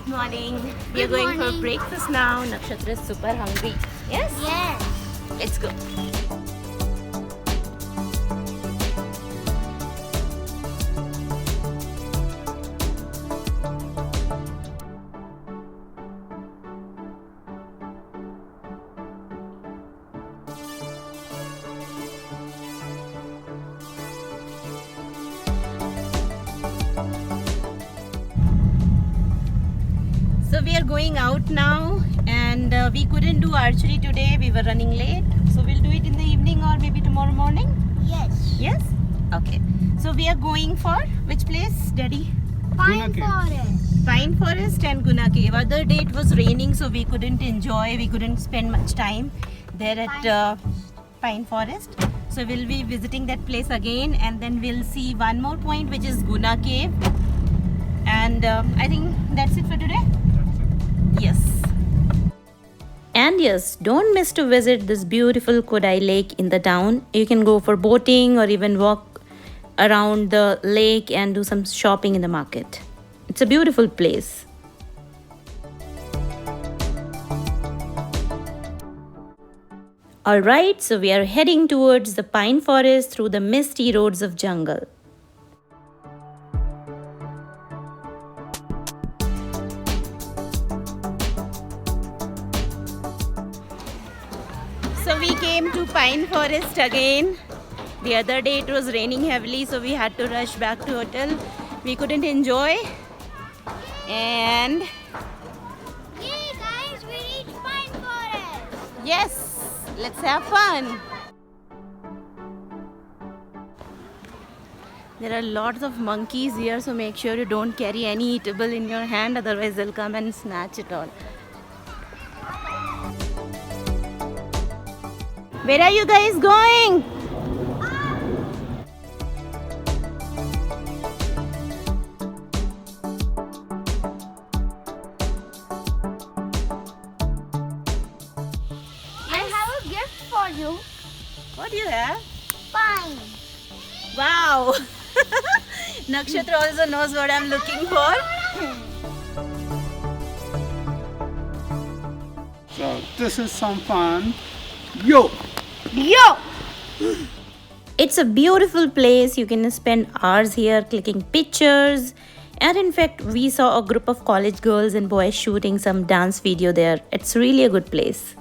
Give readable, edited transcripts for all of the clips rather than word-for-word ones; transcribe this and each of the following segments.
Morning. We are going for breakfast now. Nakshatra is super hungry. Yes? Yes. Let's go. So we are going out now, and we couldn't do archery today. We were running late. So we'll do it in the evening or maybe tomorrow morning. Yes. Yes? Okay. So we are going for which place, Daddy? Pine Forest. Pine Forest and Guna Cave. Other day it was raining, so we couldn't enjoy. We couldn't spend much time there at Pine Forest. So we'll be visiting that place again, and then we'll see one more point, which is Guna Cave. And I think that's it for today. Yes. And yes, don't miss to visit this beautiful Kodai lake in the town. You can go for boating or even walk around the lake and do some shopping in the market. It's a beautiful place. Alright, so we are heading towards the pine forest through the misty roads of jungle. So we came to Pine Forest again. The other day it was raining heavily, so we had to rush back to hotel. We couldn't enjoy. And Yay guys, we reached Pine Forest. yes, let's have fun. There are lots of monkeys here, so make sure you don't carry any eatable in your hand, otherwise they'll come and snatch it all. Where are you guys going? I have a gift for you. What do you have? Pine. Wow! Nakshatra also knows what I'm looking for. So this is some fun. Yo! Yo! It's a beautiful place. You can spend hours here clicking pictures. And in fact, we saw a group of college girls and boys shooting some dance video there. It's really a good place.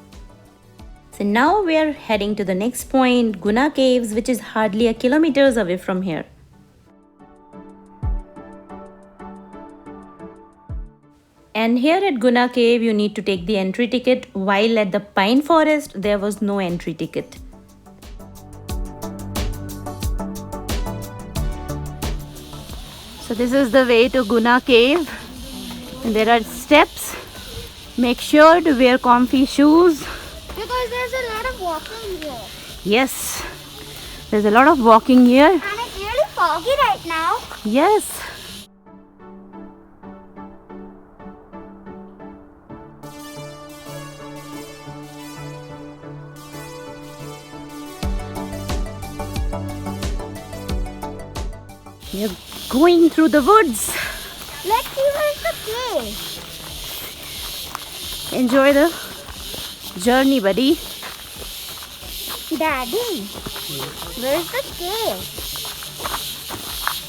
So now we are heading to the next point, Guna Caves, which is hardly a kilometers away from here. And here at Guna Cave, you need to take the entry ticket, while at the Pine Forest, there was no entry ticket. So this is the way to Guna Cave. And there are steps. Make sure to wear comfy shoes. Because there's a lot of walking here. Yes, there's a lot of walking here. And it's really foggy right now. Yes. We're going through the woods. Let's see where's the cave. Enjoy the journey, buddy. Daddy, where's the cave?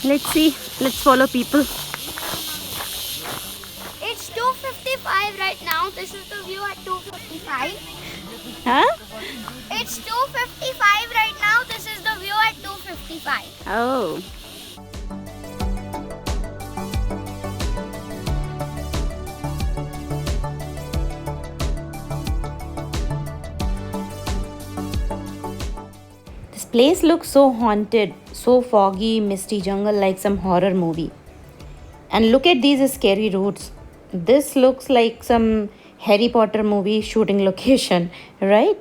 Let's see. Let's follow people. It's 2:55 right now. This is the view at 2:55. Huh? It's 2:55 right now. This is the view at 2:55. Oh. This place looks so haunted, so foggy, misty jungle like some horror movie. And look at these scary roads. This looks like some Harry Potter movie shooting location, right?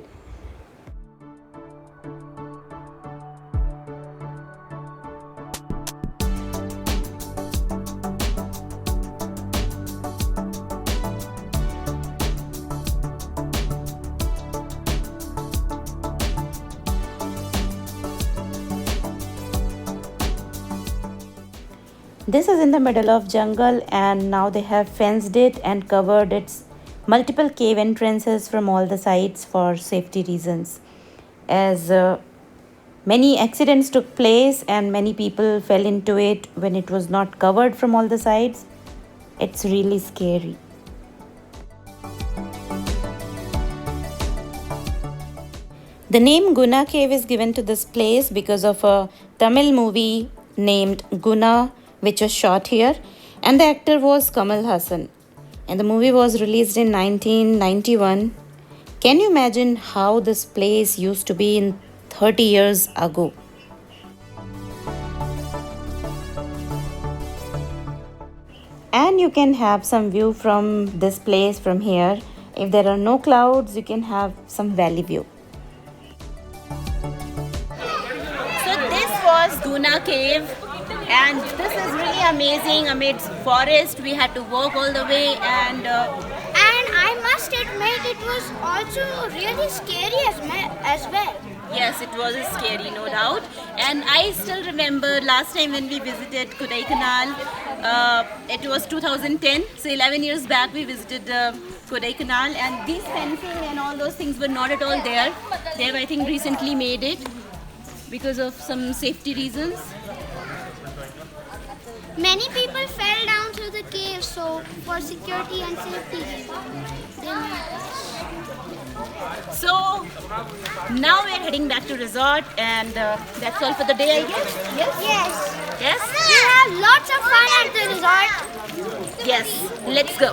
This is in the middle of jungle, and now they have fenced it and covered its multiple cave entrances from all the sides for safety reasons. As many accidents took place and many people fell into it when it was not covered from all the sides. It's really scary. The name Guna Cave is given to this place because of a Tamil movie named Guna, which was shot here, and the actor was Kamal Hassan. And the movie was released in 1991. Can you imagine how this place used to be in 30 years ago? And you can have some view from this place from here. If there are no clouds, you can have some valley view. So this was Guna Cave, and this is really amazing. Amidst forest, we had to walk all the way, and I must admit it was also really scary as well. yes, it was scary, no doubt. And I still remember last time when we visited Kodaikanal, it was 2010, so 11 years back we visited Kodaikanal, and these fencing and all those things were not at all there. They have, I think, recently made it because of some safety reasons. Many people fell down through the cave, so for security and safety, they made this. So now we are heading back to resort, and that's all for the day, I guess. Yes. Yes? We have lots of fun at the resort. Yes. Let's go.